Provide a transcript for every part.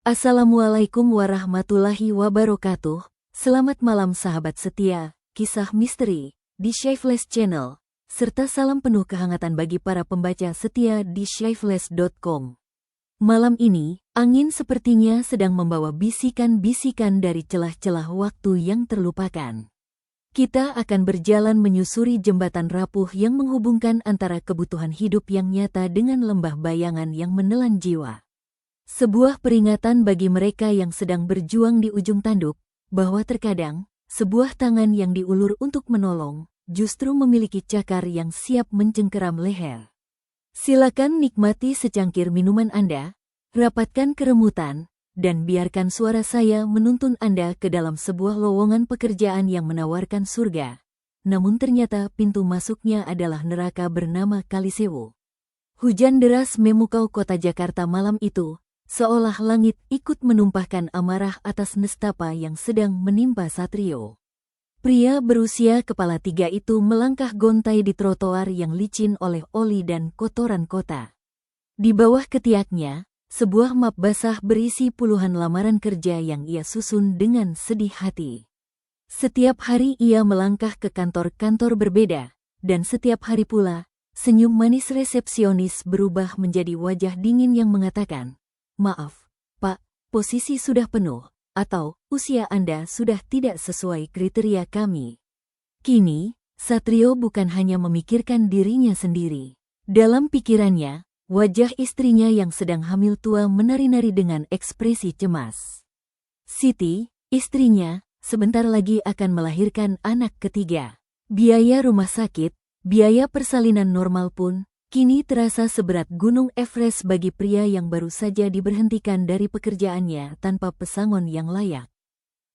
Assalamualaikum warahmatullahi wabarakatuh. Selamat malam sahabat setia, kisah misteri di Shyflash Channel, serta salam penuh kehangatan bagi para pembaca setia di shyflash.com. Malam ini, angin sepertinya sedang membawa bisikan-bisikan dari celah-celah waktu yang terlupakan. Kita akan berjalan menyusuri jembatan rapuh yang menghubungkan antara kebutuhan hidup yang nyata dengan lembah bayangan yang menelan jiwa. Sebuah peringatan bagi mereka yang sedang berjuang di ujung tanduk, bahwa terkadang, sebuah tangan yang diulur untuk menolong, justru memiliki cakar yang siap mencengkeram leher. Silakan nikmati secangkir minuman Anda, rapatkan keremutan, dan biarkan suara saya menuntun Anda ke dalam sebuah lowongan pekerjaan yang menawarkan surga. Namun ternyata pintu masuknya adalah neraka bernama Kalisewu. Hujan deras memukau kota Jakarta malam itu, seolah langit ikut menumpahkan amarah atas nestapa yang sedang menimpa Satrio. Pria berusia kepala 3 itu melangkah gontai di trotoar yang licin oleh oli dan kotoran kota. Di bawah ketiaknya, sebuah map basah berisi puluhan lamaran kerja yang ia susun dengan sedih hati. Setiap hari ia melangkah ke kantor-kantor berbeda, dan setiap hari pula, senyum manis resepsionis berubah menjadi wajah dingin yang mengatakan, "Maaf, Pak, posisi sudah penuh, atau usia Anda sudah tidak sesuai kriteria kami." Kini, Satrio bukan hanya memikirkan dirinya sendiri. Dalam pikirannya, wajah istrinya yang sedang hamil tua menari-nari dengan ekspresi cemas. Siti, istrinya, sebentar lagi akan melahirkan anak ketiga. Biaya rumah sakit, biaya persalinan normal pun, kini terasa seberat gunung Everest bagi pria yang baru saja diberhentikan dari pekerjaannya tanpa pesangon yang layak.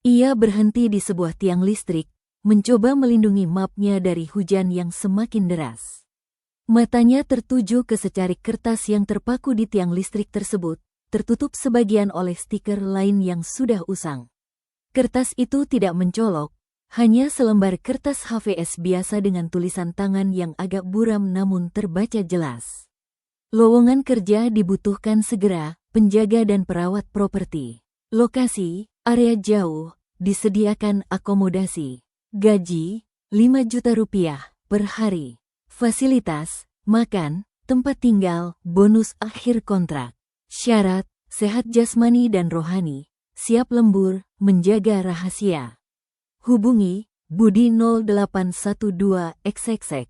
Ia berhenti di sebuah tiang listrik, mencoba melindungi mapnya dari hujan yang semakin deras. Matanya tertuju ke secarik kertas yang terpaku di tiang listrik tersebut, tertutup sebagian oleh stiker lain yang sudah usang. Kertas itu tidak mencolok, hanya selembar kertas HVS biasa dengan tulisan tangan yang agak buram namun terbaca jelas. Lowongan kerja dibutuhkan segera, penjaga dan perawat properti. Lokasi, area jauh, disediakan akomodasi. Gaji, 5 juta rupiah per hari. Fasilitas, makan, tempat tinggal, bonus akhir kontrak. Syarat, sehat jasmani dan rohani, siap lembur, menjaga rahasia. Hubungi Budi 0812XXX.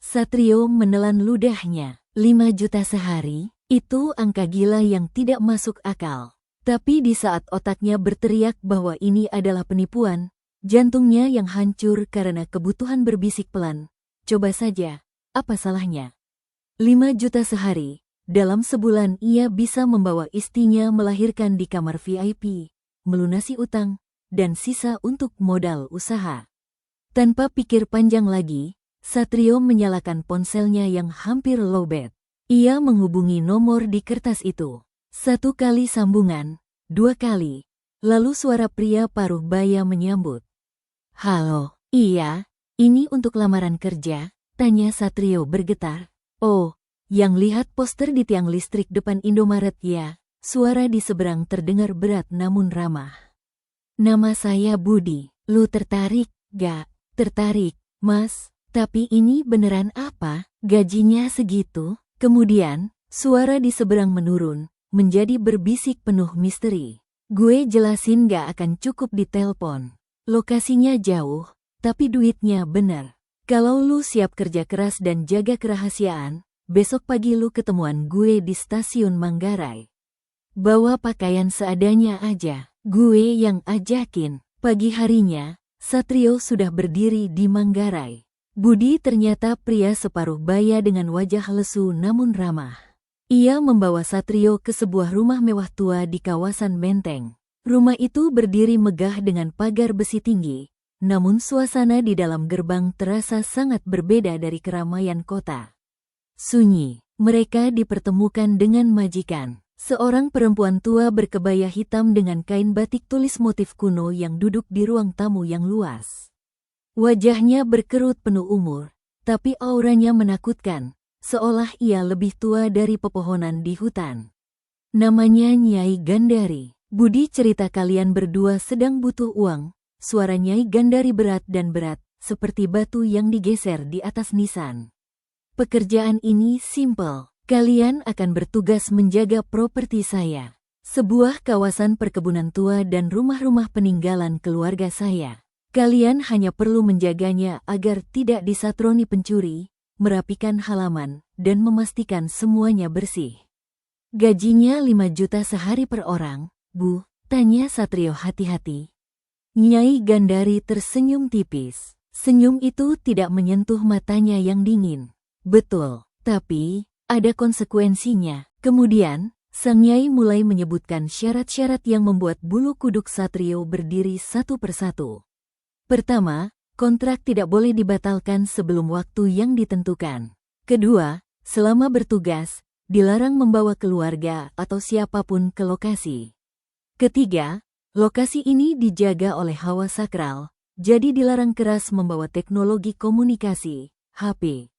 Satrio menelan ludahnya. 5 juta sehari, itu angka gila yang tidak masuk akal. Tapi di saat otaknya berteriak bahwa ini adalah penipuan, jantungnya yang hancur karena kebutuhan berbisik pelan. Coba saja, apa salahnya? 5 juta sehari, dalam sebulan ia bisa membawa istrinya melahirkan di kamar VIP, melunasi utang, dan sisa untuk modal usaha. Tanpa pikir panjang lagi, Satrio menyalakan ponselnya yang hampir lowbat. Ia menghubungi nomor di kertas itu. 1 kali sambungan, 2 kali, lalu suara pria paruh baya menyambut. "Halo, iya, ini untuk lamaran kerja?" tanya Satrio bergetar. "Oh, yang lihat poster di tiang listrik depan Indomaret ya?" Suara di seberang terdengar berat namun ramah. "Nama saya Budi, lu tertarik, gak?" "Tertarik, Mas, tapi ini beneran apa? Gajinya segitu?" Kemudian, suara di seberang menurun, menjadi berbisik penuh misteri. "Gue jelasin gak akan cukup di telepon. Lokasinya jauh, tapi duitnya bener. Kalau lu siap kerja keras dan jaga kerahasiaan, besok pagi lu ketemuan gue di stasiun Manggarai. Bawa pakaian seadanya aja. Gue yang ajakin." Pagi harinya, Satrio sudah berdiri di Manggarai. Budi ternyata pria separuh baya dengan wajah lesu namun ramah. Ia membawa Satrio ke sebuah rumah mewah tua di kawasan Menteng. Rumah itu berdiri megah dengan pagar besi tinggi, namun suasana di dalam gerbang terasa sangat berbeda dari keramaian kota. Sunyi, mereka dipertemukan dengan majikan. Seorang perempuan tua berkebaya hitam dengan kain batik tulis motif kuno yang duduk di ruang tamu yang luas. Wajahnya berkerut penuh umur, tapi auranya menakutkan, seolah ia lebih tua dari pepohonan di hutan. Namanya Nyai Gandari. Budi cerita kalian berdua sedang butuh uang. Suara Nyai Gandari berat dan berat, seperti batu yang digeser di atas nisan. Pekerjaan ini simpel. Kalian akan bertugas menjaga properti saya. Sebuah kawasan perkebunan tua dan rumah-rumah peninggalan keluarga saya. Kalian hanya perlu menjaganya agar tidak disatroni pencuri, merapikan halaman, dan memastikan semuanya bersih. Gajinya 5 juta sehari per orang, Bu, tanya Satrio hati-hati. Nyai Gandari tersenyum tipis. Senyum itu tidak menyentuh matanya yang dingin. Betul, tapi ada konsekuensinya. Kemudian, Sang Nyai mulai menyebutkan syarat-syarat yang membuat bulu kuduk Satrio berdiri satu persatu. Pertama, kontrak tidak boleh dibatalkan sebelum waktu yang ditentukan. Kedua, selama bertugas, dilarang membawa keluarga atau siapapun ke lokasi. Ketiga, lokasi ini dijaga oleh hawa sakral, jadi dilarang keras membawa teknologi komunikasi, HP.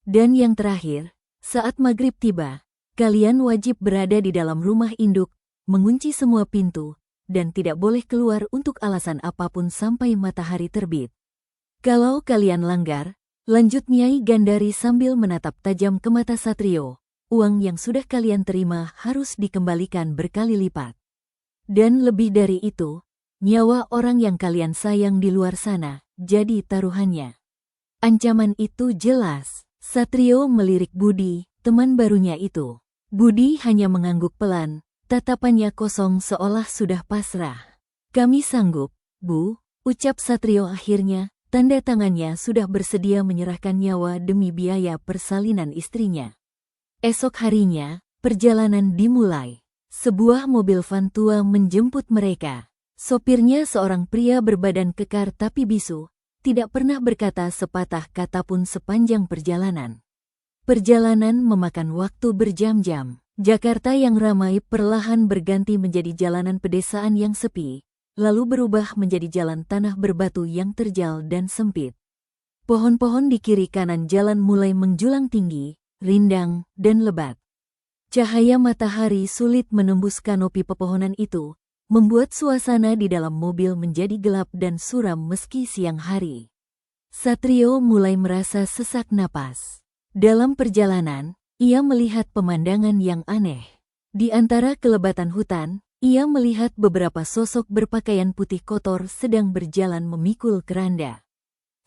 Dan yang terakhir, saat maghrib tiba, kalian wajib berada di dalam rumah induk, mengunci semua pintu, dan tidak boleh keluar untuk alasan apapun sampai matahari terbit. Kalau kalian langgar, lanjut Nyai Gandari sambil menatap tajam ke mata Satrio, uang yang sudah kalian terima harus dikembalikan berkali lipat. Dan lebih dari itu, nyawa orang yang kalian sayang di luar sana, jadi taruhannya. Ancaman itu jelas. Satrio melirik Budi, teman barunya itu. Budi hanya mengangguk pelan, tatapannya kosong seolah sudah pasrah. Kami sanggup, Bu, ucap Satrio akhirnya, tanda tangannya sudah bersedia menyerahkan nyawa demi biaya persalinan istrinya. Esok harinya, perjalanan dimulai. Sebuah mobil van tua menjemput mereka. Sopirnya seorang pria berbadan kekar tapi bisu, tidak pernah berkata sepatah kata pun sepanjang perjalanan. Perjalanan memakan waktu berjam-jam. Jakarta yang ramai perlahan berganti menjadi jalanan pedesaan yang sepi, lalu berubah menjadi jalan tanah berbatu yang terjal dan sempit. Pohon-pohon di kiri kanan jalan mulai menjulang tinggi, rindang, dan lebat. Cahaya matahari sulit menembus kanopi pepohonan itu, membuat suasana di dalam mobil menjadi gelap dan suram meski siang hari. Satrio mulai merasa sesak napas. Dalam perjalanan, ia melihat pemandangan yang aneh. Di antara kelebatan hutan, ia melihat beberapa sosok berpakaian putih kotor sedang berjalan memikul keranda.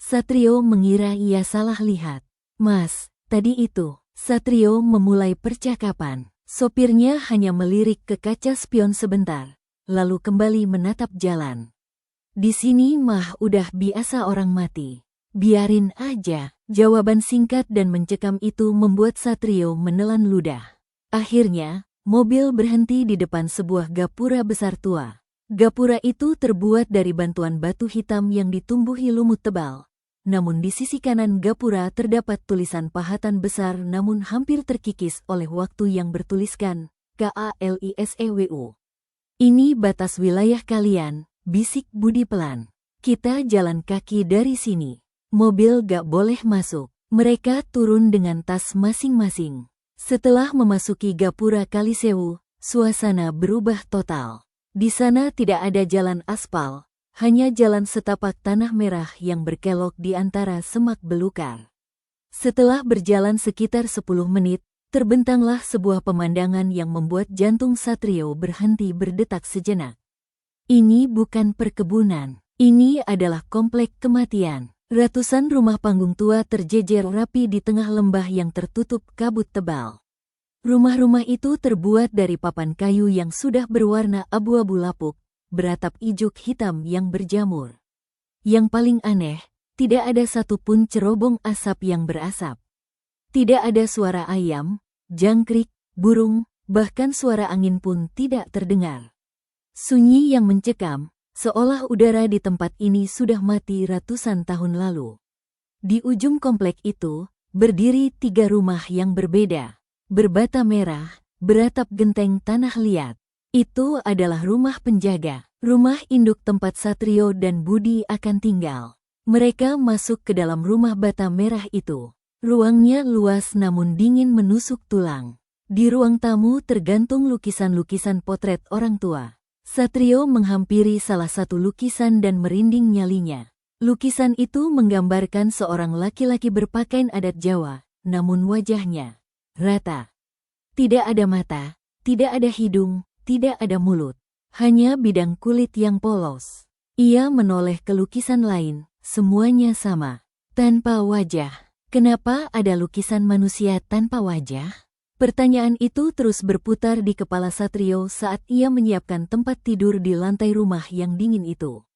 Satrio mengira ia salah lihat. Mas, tadi itu, Satrio memulai percakapan. Sopirnya hanya melirik ke kaca spion sebentar, lalu kembali menatap jalan. Di sini mah udah biasa orang mati. Biarin aja. Jawaban singkat dan mencekam itu membuat Satrio menelan ludah. Akhirnya, mobil berhenti di depan sebuah gapura besar tua. Gapura itu terbuat dari bantuan batu hitam yang ditumbuhi lumut tebal. Namun di sisi kanan gapura terdapat tulisan pahatan besar namun hampir terkikis oleh waktu yang bertuliskan KALISEWU. Ini batas wilayah kalian, bisik Budi pelan. Kita jalan kaki dari sini. Mobil gak boleh masuk. Mereka turun dengan tas masing-masing. Setelah memasuki gapura Kalisewu, suasana berubah total. Di sana tidak ada jalan aspal, hanya jalan setapak tanah merah yang berkelok di antara semak belukar. Setelah berjalan sekitar 10 menit, terbentanglah sebuah pemandangan yang membuat jantung Satrio berhenti berdetak sejenak. Ini bukan perkebunan, ini adalah komplek kematian. Ratusan rumah panggung tua terjejer rapi di tengah lembah yang tertutup kabut tebal. Rumah-rumah itu terbuat dari papan kayu yang sudah berwarna abu-abu lapuk, beratap ijuk hitam yang berjamur. Yang paling aneh, tidak ada satupun cerobong asap yang berasap. Tidak ada suara ayam, jangkrik, burung, bahkan suara angin pun tidak terdengar. Sunyi yang mencekam, seolah udara di tempat ini sudah mati ratusan tahun lalu. Di ujung komplek itu, berdiri 3 rumah yang berbeda. Berbata merah, beratap genteng tanah liat. Itu adalah rumah penjaga, rumah induk tempat Satrio dan Budi akan tinggal. Mereka masuk ke dalam rumah bata merah itu. Ruangnya luas namun dingin menusuk tulang. Di ruang tamu tergantung lukisan-lukisan potret orang tua. Satrio menghampiri salah satu lukisan dan merinding nyalinya. Lukisan itu menggambarkan seorang laki-laki berpakaian adat Jawa, namun wajahnya rata. Tidak ada mata, tidak ada hidung, tidak ada mulut. Hanya bidang kulit yang polos. Ia menoleh ke lukisan lain, semuanya sama. Tanpa wajah. Kenapa ada lukisan manusia tanpa wajah? Pertanyaan itu terus berputar di kepala Satrio saat ia menyiapkan tempat tidur di lantai rumah yang dingin itu.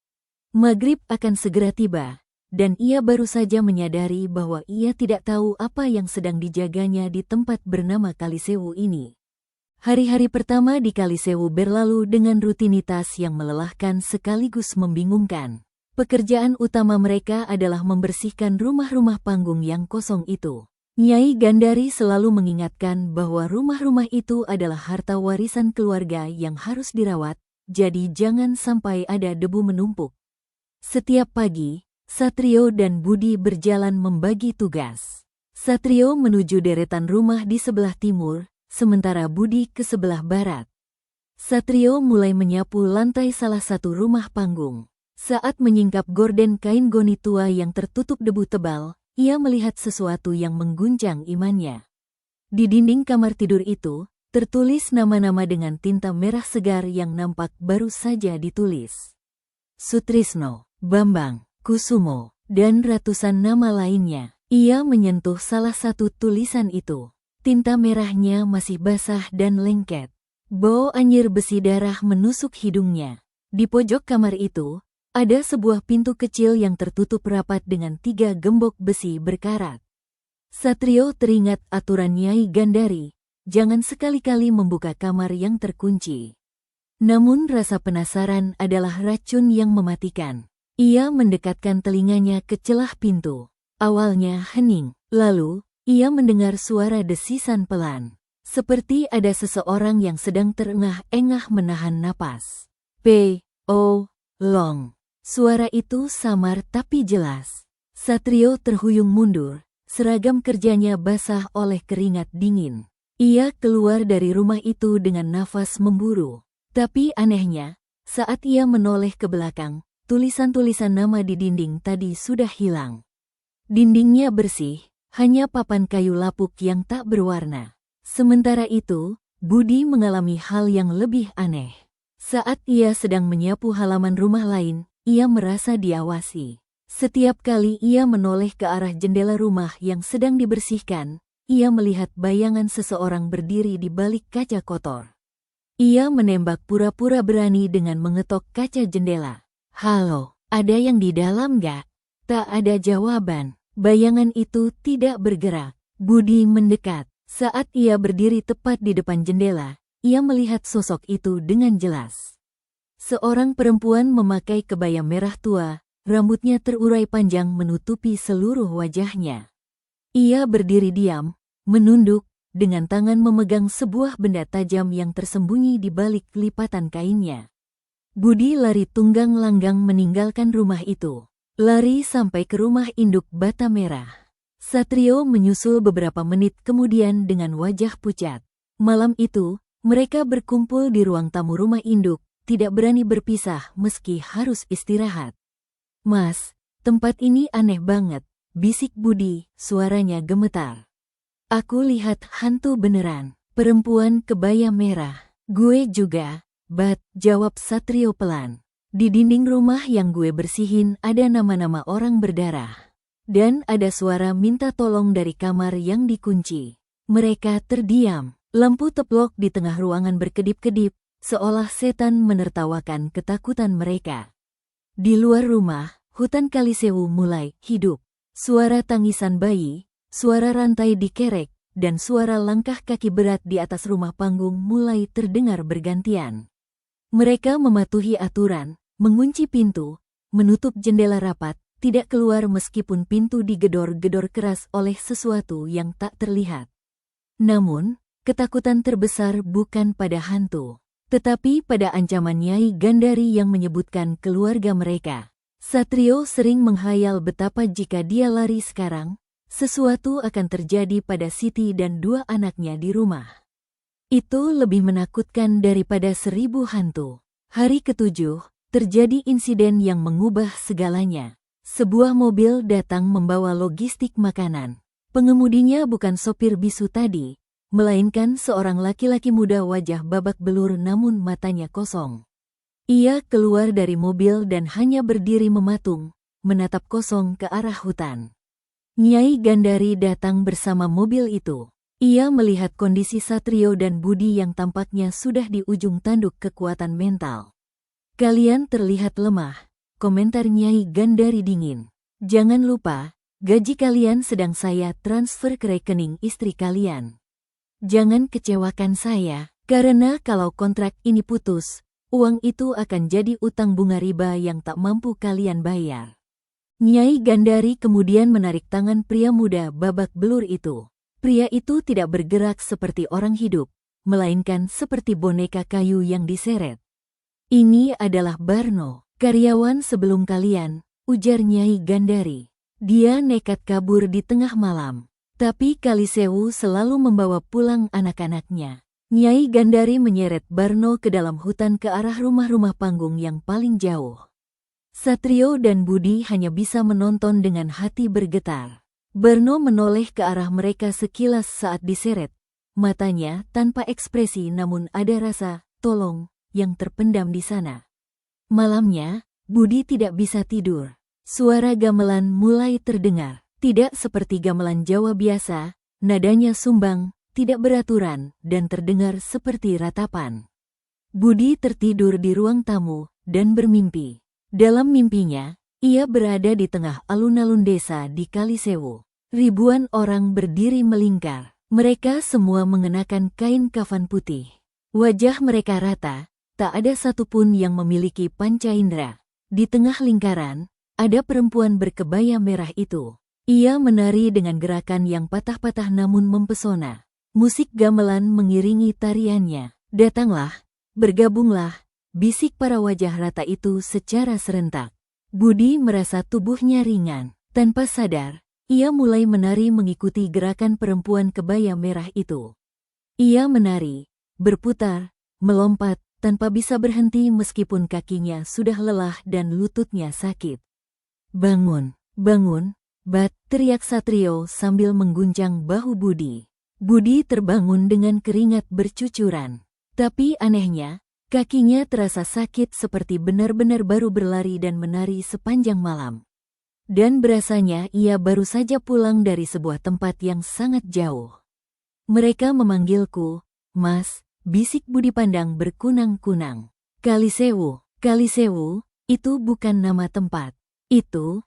Maghrib akan segera tiba, dan ia baru saja menyadari bahwa ia tidak tahu apa yang sedang dijaganya di tempat bernama Kalisewu ini. Hari-hari pertama di Kalisewu berlalu dengan rutinitas yang melelahkan sekaligus membingungkan. Pekerjaan utama mereka adalah membersihkan rumah-rumah panggung yang kosong itu. Nyai Gandari selalu mengingatkan bahwa rumah-rumah itu adalah harta warisan keluarga yang harus dirawat, jadi jangan sampai ada debu menumpuk. Setiap pagi, Satrio dan Budi berjalan membagi tugas. Satrio menuju deretan rumah di sebelah timur, sementara Budi ke sebelah barat. Satrio mulai menyapu lantai salah satu rumah panggung. Saat menyingkap gorden kain goni tua yang tertutup debu tebal, ia melihat sesuatu yang mengguncang imannya. Di dinding kamar tidur itu, tertulis nama-nama dengan tinta merah segar yang nampak baru saja ditulis. Sutrisno, Bambang, Kusumo, dan ratusan nama lainnya. Ia menyentuh salah satu tulisan itu. Tinta merahnya masih basah dan lengket. Bau anyir besi darah menusuk hidungnya. Di pojok kamar itu, ada sebuah pintu kecil yang tertutup rapat dengan 3 gembok besi berkarat. Satrio teringat aturan Nyai Gandari, jangan sekali-kali membuka kamar yang terkunci. Namun rasa penasaran adalah racun yang mematikan. Ia mendekatkan telinganya ke celah pintu. Awalnya hening, lalu ia mendengar suara desisan pelan. Seperti ada seseorang yang sedang terengah-engah menahan napas. Long. Suara itu samar tapi jelas. Satrio terhuyung mundur, seragam kerjanya basah oleh keringat dingin. Ia keluar dari rumah itu dengan nafas memburu. Tapi anehnya, saat ia menoleh ke belakang, tulisan-tulisan nama di dinding tadi sudah hilang. Dindingnya bersih, hanya papan kayu lapuk yang tak berwarna. Sementara itu, Budi mengalami hal yang lebih aneh. Saat ia sedang menyapu halaman rumah lain, ia merasa diawasi. Setiap kali ia menoleh ke arah jendela rumah yang sedang dibersihkan, ia melihat bayangan seseorang berdiri di balik kaca kotor. Ia menembak pura-pura berani dengan mengetok kaca jendela. "Halo, ada yang di dalam gak?" Tak ada jawaban. Bayangan itu tidak bergerak. Budi mendekat. Saat ia berdiri tepat di depan jendela, ia melihat sosok itu dengan jelas. Seorang perempuan memakai kebaya merah tua, rambutnya terurai panjang menutupi seluruh wajahnya. Ia berdiri diam, menunduk, dengan tangan memegang sebuah benda tajam yang tersembunyi di balik lipatan kainnya. Budi lari tunggang langgang meninggalkan rumah itu. Lari sampai ke rumah induk bata merah. Satrio menyusul beberapa menit kemudian dengan wajah pucat. Malam itu, mereka berkumpul di ruang tamu rumah induk, tidak berani berpisah meski harus istirahat. "Mas, tempat ini aneh banget," bisik Budi, suaranya gemetar. "Aku lihat hantu beneran." "Perempuan kebaya merah." "Gue juga," jawab Satrio pelan. "Di dinding rumah yang gue bersihin ada nama-nama orang berdarah. Dan ada suara minta tolong dari kamar yang dikunci." Mereka terdiam. Lampu teplok di tengah ruangan berkedip-kedip, seolah setan menertawakan ketakutan mereka. Di luar rumah, hutan Kalisewu mulai hidup. Suara tangisan bayi, suara rantai dikerek, dan suara langkah kaki berat di atas rumah panggung mulai terdengar bergantian. Mereka mematuhi aturan, mengunci pintu, menutup jendela rapat, tidak keluar meskipun pintu digedor-gedor keras oleh sesuatu yang tak terlihat. Namun, ketakutan terbesar bukan pada hantu, tetapi pada ancaman Nyai Gandari yang menyebutkan keluarga mereka. Satrio sering menghayal betapa jika dia lari sekarang, sesuatu akan terjadi pada Siti dan 2 anaknya di rumah. Itu lebih menakutkan daripada 1000 hantu. Hari ketujuh, terjadi insiden yang mengubah segalanya. Sebuah mobil datang membawa logistik makanan. Pengemudinya bukan sopir bisu tadi, melainkan seorang laki-laki muda wajah babak belur namun matanya kosong. Ia keluar dari mobil dan hanya berdiri mematung, menatap kosong ke arah hutan. Nyai Gandari datang bersama mobil itu. Ia melihat kondisi Satrio dan Budi yang tampaknya sudah di ujung tanduk kekuatan mental. "Kalian terlihat lemah," komentar Nyai Gandari dingin. "Jangan lupa, gaji kalian sedang saya transfer ke rekening istri kalian. Jangan kecewakan saya, karena kalau kontrak ini putus, uang itu akan jadi utang bunga riba yang tak mampu kalian bayar." Nyai Gandari kemudian menarik tangan pria muda babak belur itu. Pria itu tidak bergerak seperti orang hidup, melainkan seperti boneka kayu yang diseret. "Ini adalah Barno, karyawan sebelum kalian," ujar Nyai Gandari. "Dia nekat kabur di tengah malam, tapi Kalisewu selalu membawa pulang anak-anaknya." Nyai Gandari menyeret Barno ke dalam hutan ke arah rumah-rumah panggung yang paling jauh. Satrio dan Budi hanya bisa menonton dengan hati bergetar. Barno menoleh ke arah mereka sekilas saat diseret. Matanya tanpa ekspresi namun ada rasa tolong yang terpendam di sana. Malamnya, Budi tidak bisa tidur. Suara gamelan mulai terdengar. Tidak seperti gamelan Jawa biasa, nadanya sumbang, tidak beraturan, dan terdengar seperti ratapan. Budi tertidur di ruang tamu dan bermimpi. Dalam mimpinya, ia berada di tengah alun-alun desa di Kalisewu. Ribuan orang berdiri melingkar. Mereka semua mengenakan kain kafan putih. Wajah mereka rata, tak ada satupun yang memiliki panca indera. Di tengah lingkaran, ada perempuan berkebaya merah itu. Ia menari dengan gerakan yang patah-patah namun mempesona. Musik gamelan mengiringi tariannya. "Datanglah, bergabunglah," bisik para wajah rata itu secara serentak. Budi merasa tubuhnya ringan. Tanpa sadar, ia mulai menari mengikuti gerakan perempuan kebaya merah itu. Ia menari, berputar, melompat, tanpa bisa berhenti meskipun kakinya sudah lelah dan lututnya sakit. "Bangun, bangun, Bat!" teriak Satrio sambil mengguncang bahu Budi. Budi terbangun dengan keringat bercucuran. Tapi anehnya, kakinya terasa sakit seperti benar-benar baru berlari dan menari sepanjang malam. Dan berasanya ia baru saja pulang dari sebuah tempat yang sangat jauh. "Mereka memanggilku, Mas," bisik Budi pandang berkunang-kunang. "Kalisewu, Kalisewu, itu bukan nama tempat. Itu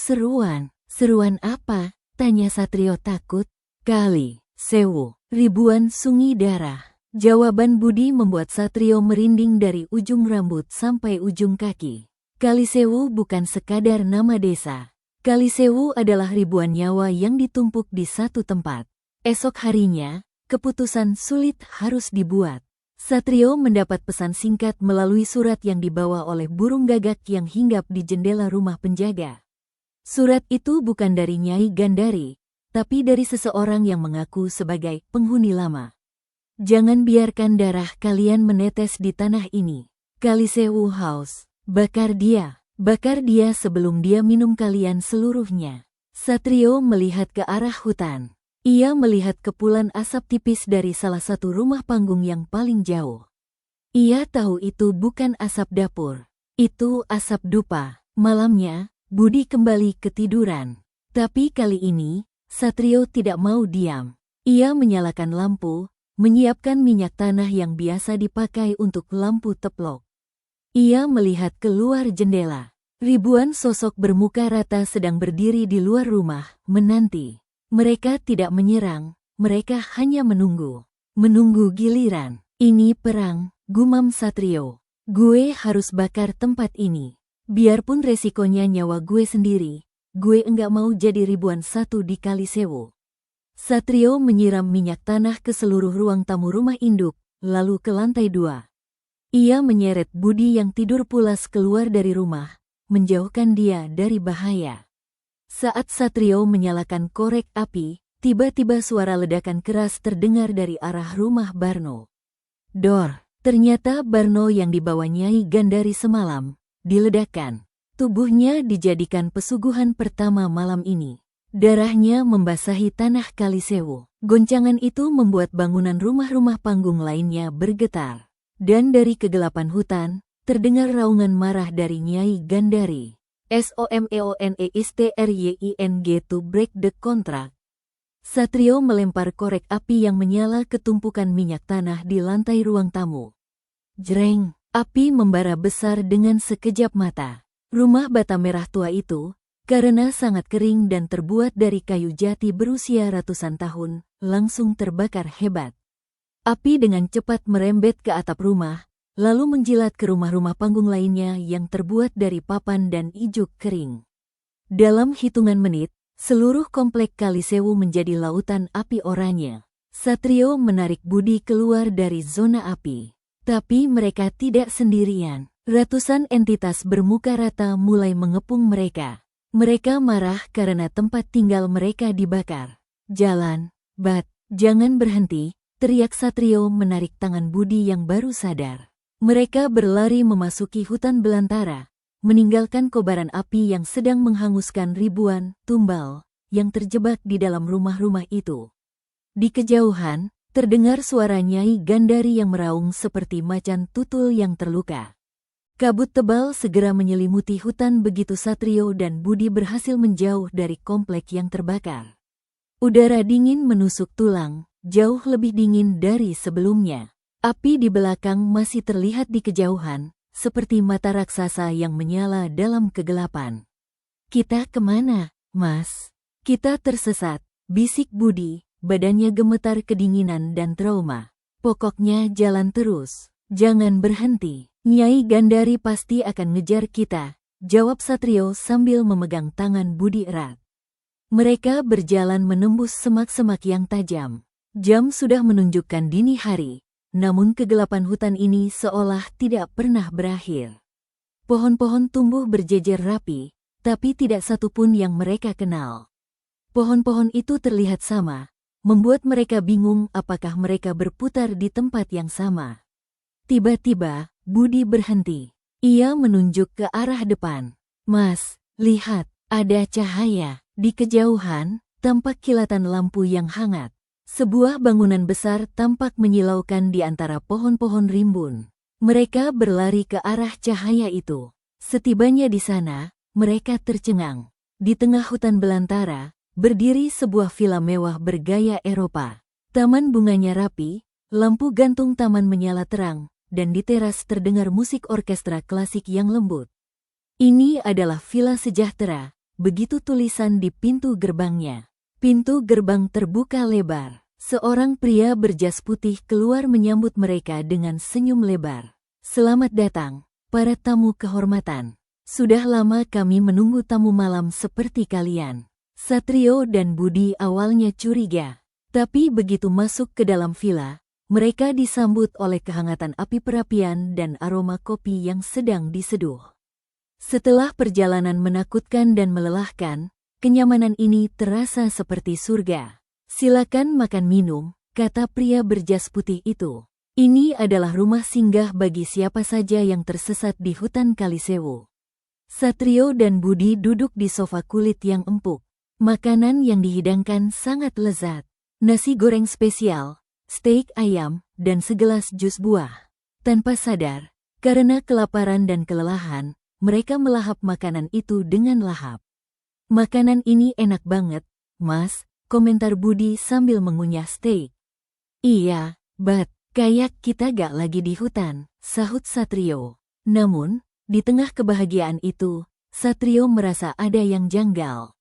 seruan." "Seruan apa?" tanya Satrio takut. "Kalisewu, ribuan sungai darah." Jawaban Budi membuat Satrio merinding dari ujung rambut sampai ujung kaki. Kalisewu bukan sekadar nama desa. Kalisewu adalah ribuan nyawa yang ditumpuk di satu tempat. Esok harinya, keputusan sulit harus dibuat. Satrio mendapat pesan singkat melalui surat yang dibawa oleh burung gagak yang hinggap di jendela rumah penjaga. Surat itu bukan dari Nyai Gandari, tapi dari seseorang yang mengaku sebagai penghuni lama. "Jangan biarkan darah kalian menetes di tanah ini. Kalisewu House, bakar dia sebelum dia minum kalian seluruhnya." Satrio melihat ke arah hutan. Ia melihat kepulan asap tipis dari salah satu rumah panggung yang paling jauh. Ia tahu itu bukan asap dapur. Itu asap dupa. Malamnya, Budi kembali ketiduran. Tapi kali ini, Satrio tidak mau diam. Ia menyalakan lampu, menyiapkan minyak tanah yang biasa dipakai untuk lampu teplok. Ia melihat keluar jendela. Ribuan sosok bermuka rata sedang berdiri di luar rumah, menanti. Mereka tidak menyerang, mereka hanya menunggu. Menunggu giliran. "Ini perang," gumam Satrio. "Gue harus bakar tempat ini. Biarpun resikonya nyawa gue sendiri, gue enggak mau jadi ribuan satu di Kalisewu." Satrio menyiram minyak tanah ke seluruh ruang tamu rumah induk, lalu ke lantai 2. Ia menyeret Budi yang tidur pulas keluar dari rumah, menjauhkan dia dari bahaya. Saat Satrio menyalakan korek api, Tiba-tiba suara ledakan keras terdengar dari arah rumah Barno. Dor! Ternyata Barno yang dibawa Nyai Gandari semalam diledakkan. Tubuhnya dijadikan pesuguhan pertama malam ini. Darahnya membasahi tanah Kalisewu. Goncangan itu membuat bangunan rumah-rumah panggung lainnya bergetar. Dan dari kegelapan hutan, terdengar raungan marah dari Nyai Gandari. SOMEONEISTRYING to break the contract. Satrio melempar korek api yang menyala ke tumpukan minyak tanah di lantai ruang tamu. Jreng! Api membara besar dengan sekejap mata. Rumah bata merah tua itu, karena sangat kering dan terbuat dari kayu jati berusia ratusan tahun, langsung terbakar hebat. Api dengan cepat merembet ke atap rumah, lalu menjilat ke rumah-rumah panggung lainnya yang terbuat dari papan dan ijuk kering. Dalam hitungan menit, seluruh komplek Kalisewu menjadi lautan api oranye. Satrio menarik Budi keluar dari zona api. Tapi mereka tidak sendirian. Ratusan entitas bermuka rata mulai mengepung mereka. Mereka marah karena tempat tinggal mereka dibakar. Jalan, Bat, jangan berhenti, teriak Satrio menarik tangan Budi yang baru sadar. Mereka berlari memasuki hutan belantara, meninggalkan kobaran api yang sedang menghanguskan ribuan tumbal yang terjebak di dalam rumah-rumah itu. Di kejauhan, terdengar suara Nyai Gandari yang meraung seperti macan tutul yang terluka. Kabut tebal segera menyelimuti hutan begitu Satrio dan Budi berhasil menjauh dari komplek yang terbakar. Udara dingin menusuk tulang, jauh lebih dingin dari sebelumnya. Api di belakang masih terlihat di kejauhan, seperti mata raksasa yang menyala dalam kegelapan. Kita kemana, Mas? Kita tersesat, bisik Budi, badannya gemetar kedinginan dan trauma. Pokoknya jalan terus, jangan berhenti. Nyai Gandari pasti akan ngejar kita, jawab Satrio sambil memegang tangan Budi erat. Mereka berjalan menembus semak-semak yang tajam. Jam sudah menunjukkan dini hari. Namun kegelapan hutan ini seolah tidak pernah berakhir. Pohon-pohon tumbuh berjejer rapi, tapi tidak satu pun yang mereka kenal. Pohon-pohon itu terlihat sama, membuat mereka bingung apakah mereka berputar di tempat yang sama. Tiba-tiba, Budi berhenti. Ia menunjuk ke arah depan. Mas, lihat, ada cahaya. Di kejauhan, tampak kilatan lampu yang hangat. Sebuah bangunan besar tampak menyilaukan di antara pohon-pohon rimbun. Mereka berlari ke arah cahaya itu. Setibanya di sana, mereka tercengang. Di tengah hutan belantara, berdiri sebuah villa mewah bergaya Eropa. Taman bunganya rapi, lampu gantung taman menyala terang, dan di teras terdengar musik orkestra klasik yang lembut. Ini adalah Villa Sejahtera, begitu tulisan di pintu gerbangnya. Pintu gerbang terbuka lebar. Seorang pria berjas putih keluar menyambut mereka dengan senyum lebar. Selamat datang, para tamu kehormatan. Sudah lama kami menunggu tamu malam seperti kalian. Satrio dan Budi awalnya curiga. Tapi begitu masuk ke dalam villa, mereka disambut oleh kehangatan api perapian dan aroma kopi yang sedang diseduh. Setelah perjalanan menakutkan dan melelahkan, kenyamanan ini terasa seperti surga. Silakan makan minum, kata pria berjas putih itu. Ini adalah rumah singgah bagi siapa saja yang tersesat di hutan Kalisewu. Satrio dan Budi duduk di sofa kulit yang empuk. Makanan yang dihidangkan sangat lezat. Nasi goreng spesial, steak ayam, dan segelas jus buah. Tanpa sadar, karena kelaparan dan kelelahan, mereka melahap makanan itu dengan lahap. Makanan ini enak banget, Mas, komentar Budi sambil mengunyah steak. Iya, Bat, kayak kita gak lagi di hutan, sahut Satrio. Namun, di tengah kebahagiaan itu, Satrio merasa ada yang janggal.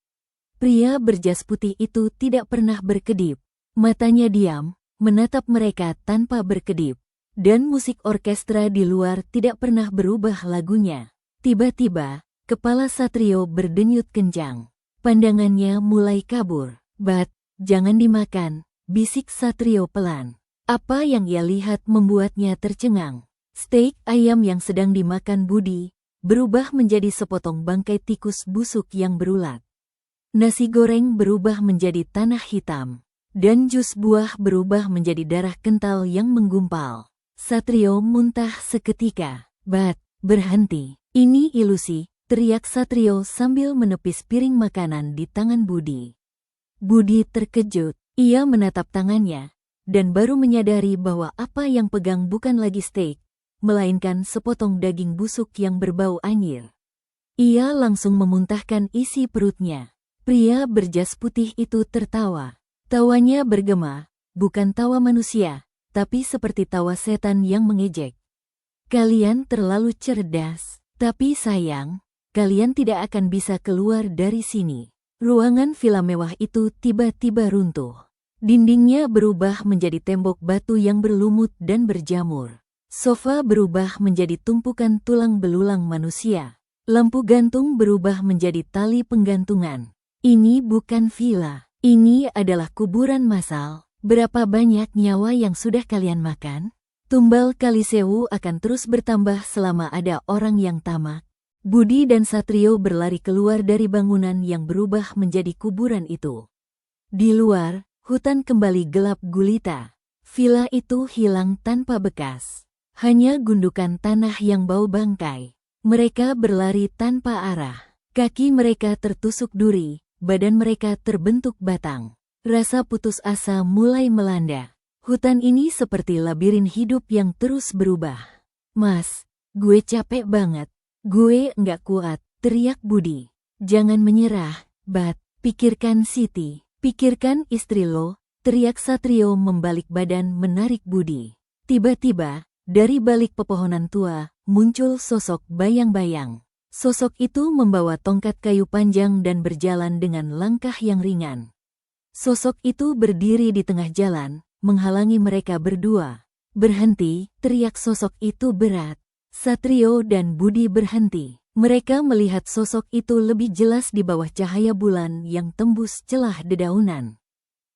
Pria berjas putih itu tidak pernah berkedip. Matanya diam, menatap mereka tanpa berkedip. Dan musik orkestra di luar tidak pernah berubah lagunya. Tiba-tiba, kepala Satrio berdenyut kencang. Pandangannya mulai kabur. Bat, jangan dimakan, bisik Satrio pelan. Apa yang ia lihat membuatnya tercengang. Steak ayam yang sedang dimakan Budi berubah menjadi sepotong bangkai tikus busuk yang berulat. Nasi goreng berubah menjadi tanah hitam. Dan jus buah berubah menjadi darah kental yang menggumpal. Satrio muntah seketika. Bat, berhenti. Ini ilusi, teriak Satrio sambil menepis piring makanan di tangan Budi. Budi terkejut. Ia menatap tangannya, dan baru menyadari bahwa apa yang pegang bukan lagi steak, melainkan sepotong daging busuk yang berbau anyir. Ia langsung memuntahkan isi perutnya. Pria berjas putih itu tertawa. Tawanya bergema, bukan tawa manusia, tapi seperti tawa setan yang mengejek. Kalian terlalu cerdas, tapi sayang, kalian tidak akan bisa keluar dari sini. Ruangan villa mewah itu tiba-tiba runtuh. Dindingnya berubah menjadi tembok batu yang berlumut dan berjamur. Sofa berubah menjadi tumpukan tulang belulang manusia. Lampu gantung berubah menjadi tali penggantungan. Ini bukan villa. Ini adalah kuburan massal. Berapa banyak nyawa yang sudah kalian makan? Tumbal Kalisewu akan terus bertambah selama ada orang yang tamak. Budi dan Satrio berlari keluar dari bangunan yang berubah menjadi kuburan itu. Di luar, hutan kembali gelap gulita. Villa itu hilang tanpa bekas. Hanya gundukan tanah yang bau bangkai. Mereka berlari tanpa arah. Kaki mereka tertusuk duri. Badan mereka terbentuk batang. Rasa putus asa mulai melanda. Hutan ini seperti labirin hidup yang terus berubah. Mas, gue capek banget. Gue nggak kuat, teriak Budi. Jangan menyerah, Bat. Pikirkan Siti. Pikirkan istri lo, teriak Satrio membalik badan menarik Budi. Tiba-tiba, dari balik pepohonan tua, muncul sosok bayang-bayang. Sosok itu membawa tongkat kayu panjang dan berjalan dengan langkah yang ringan. Sosok itu berdiri di tengah jalan, menghalangi mereka berdua. Berhenti, teriak sosok itu berat. Satrio dan Budi berhenti. Mereka melihat sosok itu lebih jelas di bawah cahaya bulan yang tembus celah dedaunan.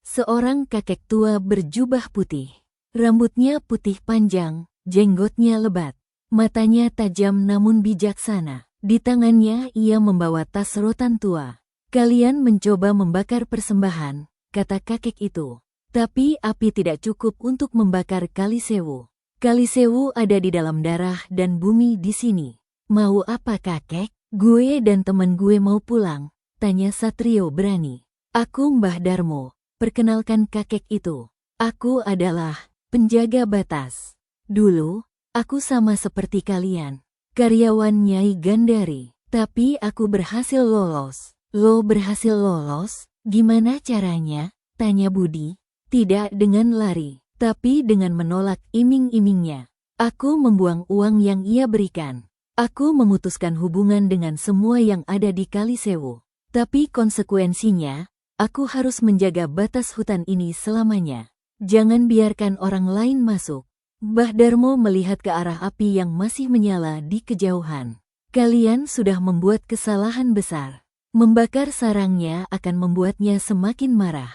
Seorang kakek tua berjubah putih. Rambutnya putih panjang, jenggotnya lebat. Matanya tajam namun bijaksana. Di tangannya ia membawa tas rotan tua. Kalian mencoba membakar persembahan, kata kakek itu. Tapi api tidak cukup untuk membakar Kalisewu. Kalisewu ada di dalam darah dan bumi di sini. Mau apa kakek? Gue dan teman gue mau pulang, tanya Satrio berani. Aku Mbah Darmo, perkenalkan kakek itu. Aku adalah penjaga batas. Dulu, aku sama seperti kalian. Karyawan Nyai Gandari, tapi aku berhasil lolos. Lo berhasil lolos? Gimana caranya? Tanya Budi. Tidak dengan lari, tapi dengan menolak iming-imingnya. Aku membuang uang yang ia berikan. Aku memutuskan hubungan dengan semua yang ada di Kalisewu. Tapi konsekuensinya, aku harus menjaga batas hutan ini selamanya. Jangan biarkan orang lain masuk. Mbah Darmo melihat ke arah api yang masih menyala di kejauhan. Kalian sudah membuat kesalahan besar. Membakar sarangnya akan membuatnya semakin marah.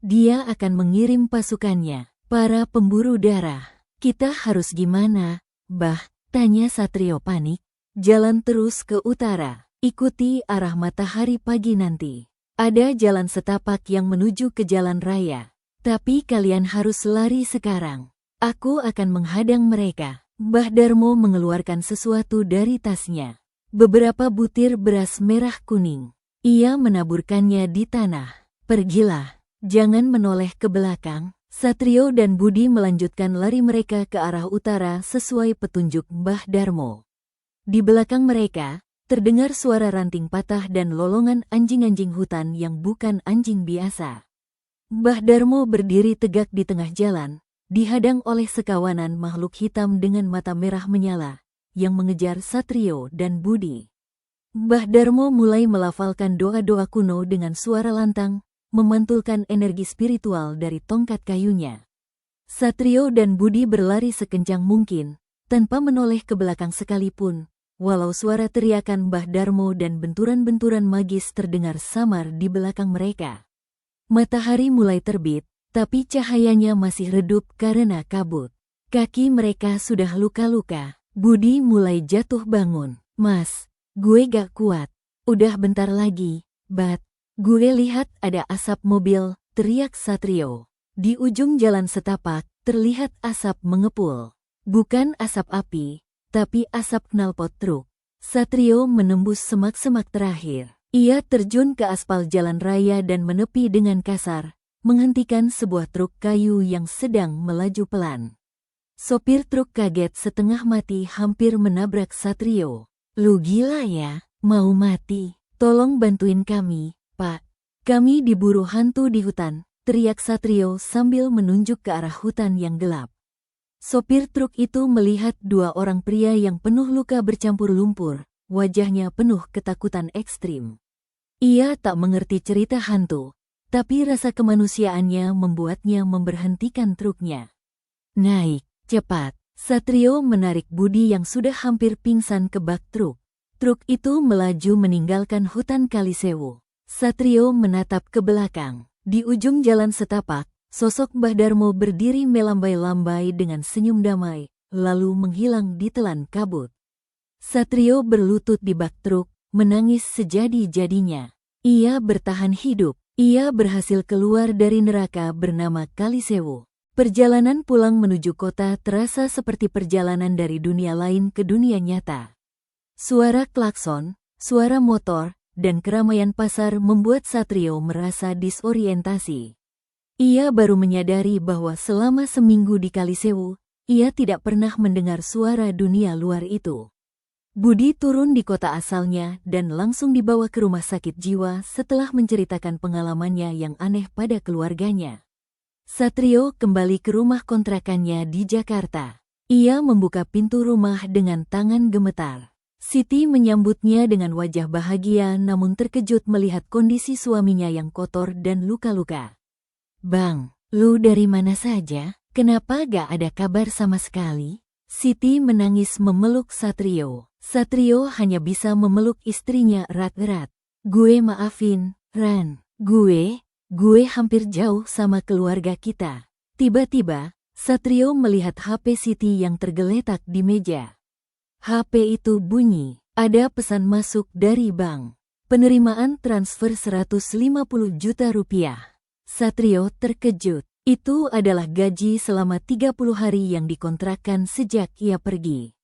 Dia akan mengirim pasukannya, para pemburu darah. Kita harus gimana, Bah? Tanya Satrio panik. Jalan terus ke utara. Ikuti arah matahari pagi nanti. Ada jalan setapak yang menuju ke jalan raya. Tapi kalian harus lari sekarang. Aku akan menghadang mereka. Mbah Darmo mengeluarkan sesuatu dari tasnya. Beberapa butir beras merah kuning. Ia menaburkannya di tanah. Pergilah, jangan menoleh ke belakang. Satrio dan Budi melanjutkan lari mereka ke arah utara sesuai petunjuk Mbah Darmo. Di belakang mereka, terdengar suara ranting patah dan lolongan anjing-anjing hutan yang bukan anjing biasa. Mbah Darmo berdiri tegak di tengah jalan, dihadang oleh sekawanan makhluk hitam dengan mata merah menyala, yang mengejar Satrio dan Budi. Mbah Darmo mulai melafalkan doa-doa kuno dengan suara lantang, memantulkan energi spiritual dari tongkat kayunya. Satrio dan Budi berlari sekencang mungkin, tanpa menoleh ke belakang sekalipun, walau suara teriakan Mbah Darmo dan benturan-benturan magis terdengar samar di belakang mereka. Matahari mulai terbit, tapi cahayanya masih redup karena kabut. Kaki mereka sudah luka-luka. Budi mulai jatuh bangun. Mas, gue gak kuat. Udah bentar lagi, Bat. Gue lihat ada asap mobil, teriak Satrio. Di ujung jalan setapak, terlihat asap mengepul. Bukan asap api, tapi asap knalpot truk. Satrio menembus semak-semak terakhir. Ia terjun ke aspal jalan raya dan menepi dengan kasar, menghentikan sebuah truk kayu yang sedang melaju pelan. Sopir truk kaget setengah mati hampir menabrak Satrio. Lu gila ya, mau mati? Tolong bantuin kami, Pak. Kami diburu hantu di hutan, teriak Satrio sambil menunjuk ke arah hutan yang gelap. Sopir truk itu melihat dua orang pria yang penuh luka bercampur lumpur, wajahnya penuh ketakutan ekstrim. Ia tak mengerti cerita hantu, tapi rasa kemanusiaannya membuatnya memberhentikan truknya. Naik, cepat. Satrio menarik Budi yang sudah hampir pingsan ke bak truk. Truk itu melaju meninggalkan hutan Kalisewu. Satrio menatap ke belakang. Di ujung jalan setapak, sosok Mbah Darmo berdiri melambai-lambai dengan senyum damai, lalu menghilang di telan kabut. Satrio berlutut di bak truk, menangis sejadi-jadinya. Ia bertahan hidup. Ia berhasil keluar dari neraka bernama Kalisewu. Perjalanan pulang menuju kota terasa seperti perjalanan dari dunia lain ke dunia nyata. Suara klakson, suara motor, dan keramaian pasar membuat Satrio merasa disorientasi. Ia baru menyadari bahwa selama seminggu di Kalisewu, ia tidak pernah mendengar suara dunia luar itu. Budi turun di kota asalnya dan langsung dibawa ke rumah sakit jiwa setelah menceritakan pengalamannya yang aneh pada keluarganya. Satrio kembali ke rumah kontrakannya di Jakarta. Ia membuka pintu rumah dengan tangan gemetar. Siti menyambutnya dengan wajah bahagia namun terkejut melihat kondisi suaminya yang kotor dan luka-luka. "Bang, lu dari mana saja? Kenapa gak ada kabar sama sekali?" Siti menangis memeluk Satrio. Satrio hanya bisa memeluk istrinya erat-erat. "Gue maafin, Ran. Gue hampir jauh sama keluarga kita." Tiba-tiba, Satrio melihat HP Siti yang tergeletak di meja. HP itu bunyi. Ada pesan masuk dari bank. Penerimaan transfer 150 juta rupiah. Satrio terkejut. Itu adalah gaji selama 30 hari yang dikontrakkan sejak ia pergi.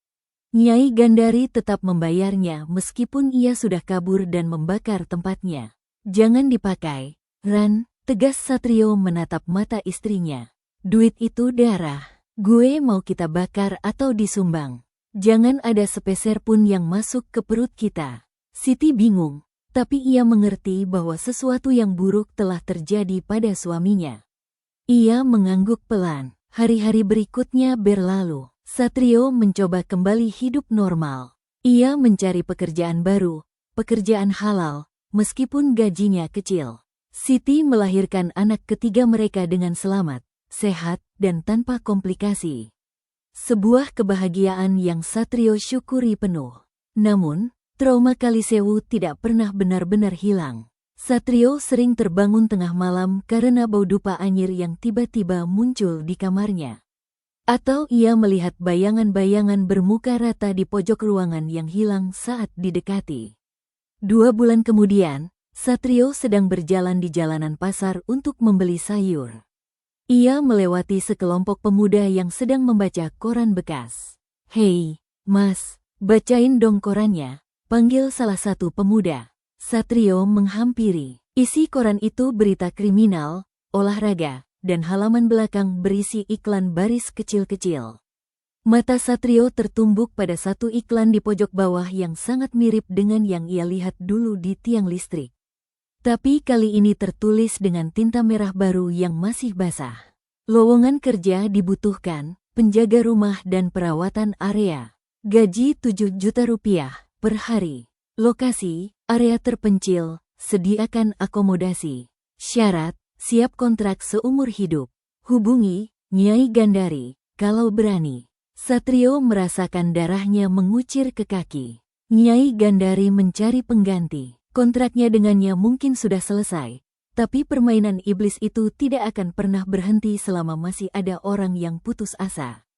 Nyai Gandari tetap membayarnya meskipun ia sudah kabur dan membakar tempatnya. "Jangan dipakai, Ran," tegas Satrio menatap mata istrinya. "Duit itu darah. Gue mau kita bakar atau disumbang. Jangan ada sepeser pun yang masuk ke perut kita." Siti bingung, tapi ia mengerti bahwa sesuatu yang buruk telah terjadi pada suaminya. Ia mengangguk pelan. Hari-hari berikutnya berlalu. Satrio mencoba kembali hidup normal. Ia mencari pekerjaan baru, pekerjaan halal, meskipun gajinya kecil. Siti melahirkan anak ketiga mereka dengan selamat, sehat, dan tanpa komplikasi. Sebuah kebahagiaan yang Satrio syukuri penuh. Namun, trauma Kalisewu tidak pernah benar-benar hilang. Satrio sering terbangun tengah malam karena bau dupa anyir yang tiba-tiba muncul di kamarnya. Atau ia melihat bayangan-bayangan bermuka rata di pojok ruangan yang hilang saat didekati. 2 bulan kemudian, Satrio sedang berjalan di jalanan pasar untuk membeli sayur. Ia melewati sekelompok pemuda yang sedang membaca koran bekas. "Hei, Mas, bacain dong korannya," panggil salah satu pemuda. Satrio menghampiri. Isi koran itu berita kriminal, olahraga, dan halaman belakang berisi iklan baris kecil-kecil. Mata Satrio tertumbuk pada satu iklan di pojok bawah yang sangat mirip dengan yang ia lihat dulu di tiang listrik. Tapi kali ini tertulis dengan tinta merah baru yang masih basah. Lowongan kerja dibutuhkan, penjaga rumah dan perawatan area. Gaji 7 juta rupiah per hari. Lokasi, area terpencil, sediakan akomodasi. Syarat, siap kontrak seumur hidup. Hubungi Nyai Gandari kalau berani. Satrio merasakan darahnya mengucir ke kaki. Nyai Gandari mencari pengganti. Kontraknya dengannya mungkin sudah selesai, tapi permainan iblis itu tidak akan pernah berhenti selama masih ada orang yang putus asa.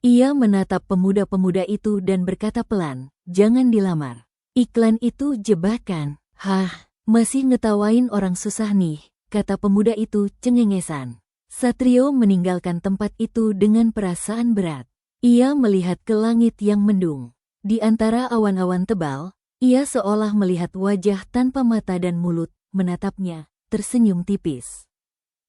Ia menatap pemuda-pemuda itu dan berkata pelan, "Jangan dilamar. Iklan itu jebakan." "Hah, Masih ngetawain orang susah nih, kata pemuda itu cengengesan. Satrio meninggalkan tempat itu dengan perasaan berat. Ia melihat ke langit yang mendung. Di antara awan-awan tebal, ia seolah melihat wajah tanpa mata dan mulut, menatapnya, tersenyum tipis.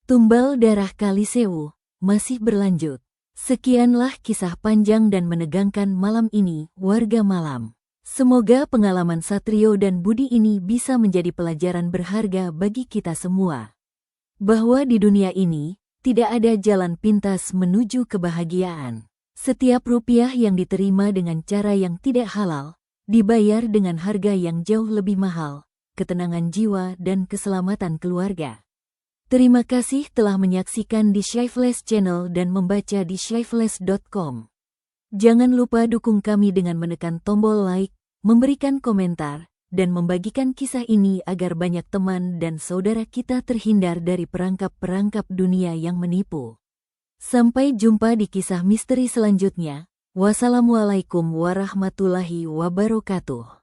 Tumbal darah Kalisewu masih berlanjut. Sekianlah kisah panjang dan menegangkan malam ini, warga malam. Semoga pengalaman Satrio dan Budi ini bisa menjadi pelajaran berharga bagi kita semua. Bahwa di dunia ini, tidak ada jalan pintas menuju kebahagiaan. Setiap rupiah yang diterima dengan cara yang tidak halal, dibayar dengan harga yang jauh lebih mahal, ketenangan jiwa dan keselamatan keluarga. Terima kasih telah menyaksikan di Shyflash Channel dan membaca di shyflash.com. Jangan lupa dukung kami dengan menekan tombol like, memberikan komentar, dan membagikan kisah ini agar banyak teman dan saudara kita terhindar dari perangkap-perangkap dunia yang menipu. Sampai jumpa di kisah misteri selanjutnya. Wassalamualaikum warahmatullahi wabarakatuh.